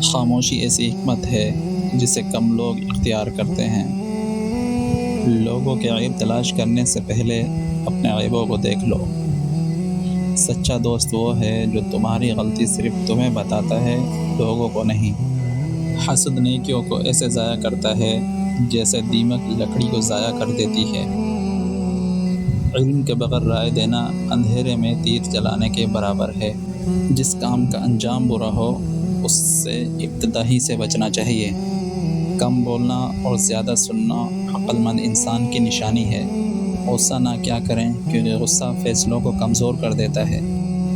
خاموشی ایسی حکمت ہے جسے کم لوگ اختیار کرتے ہیں۔ لوگوں کے عیب تلاش کرنے سے پہلے اپنے عیبوں کو دیکھ لو۔ سچا دوست وہ ہے جو تمہاری غلطی صرف تمہیں بتاتا ہے، لوگوں کو نہیں۔ حسد نیکیوں کو ایسے ضائع کرتا ہے جیسے دیمک لکڑی کو ضائع کر دیتی ہے۔ علم کے بغیر رائے دینا اندھیرے میں تیر جلانے کے برابر ہے۔ جس کام کا انجام برا ہو اس سے ابتدا ہی سے بچنا چاہیے۔ کم بولنا اور زیادہ سننا عقل مند انسان کی نشانی ہے۔ غصہ نہ کیا کریں کیونکہ غصہ فیصلوں کو کمزور کر دیتا ہے۔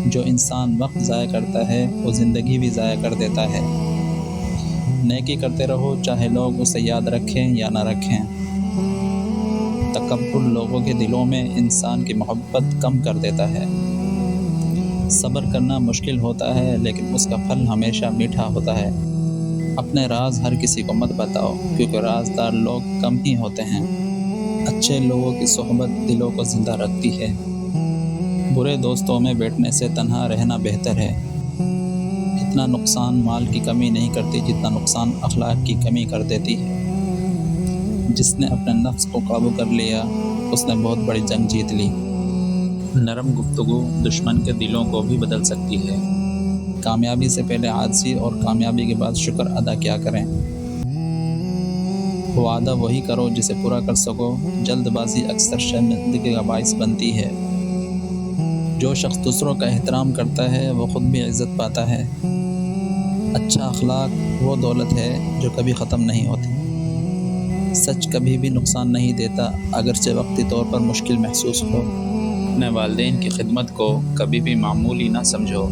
جو انسان وقت ضائع کرتا ہے وہ زندگی بھی ضائع کر دیتا ہے۔ نیکی کرتے رہو چاہے لوگ اسے یاد رکھیں یا نہ رکھیں۔ تکبر لوگوں کے دلوں میں انسان کی محبت کم کر دیتا ہے۔ صبر کرنا مشکل ہوتا ہے لیکن اس کا پھل ہمیشہ میٹھا ہوتا ہے۔ اپنے راز ہر کسی کو مت بتاؤ کیونکہ رازدار لوگ کم ہی ہوتے ہیں۔ اچھے لوگوں کی صحبت دلوں کو زندہ رکھتی ہے۔ برے دوستوں میں بیٹھنے سے تنہا رہنا بہتر ہے۔ اتنا نقصان مال کی کمی نہیں کرتی جتنا نقصان اخلاق کی کمی کر دیتی ہے۔ جس نے اپنے نفس کو قابو کر لیا اس نے بہت بڑی جنگ جیت لی۔ نرم گفتگو دشمن کے دلوں کو بھی بدل سکتی ہے۔ کامیابی سے پہلے عاجزی اور کامیابی کے بعد شکر ادا کیا کریں۔ وعدہ وہی کرو جسے پورا کر سکو۔ جلد بازی اکثر شرمندگی کا باعث بنتی ہے۔ جو شخص دوسروں کا احترام کرتا ہے وہ خود بھی عزت پاتا ہے۔ اچھا اخلاق وہ دولت ہے جو کبھی ختم نہیں ہوتی۔ سچ کبھی بھی نقصان نہیں دیتا اگرچہ وقتی طور پر مشکل محسوس ہو۔ اپنے والدین کی خدمت کو کبھی بھی معمولی نہ سمجھو۔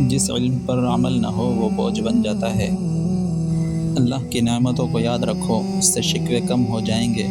جس علم پر عمل نہ ہو وہ بوجھ بن جاتا ہے۔ اللہ کی نعمتوں کو یاد رکھو، اس سے شکوے کم ہو جائیں گے۔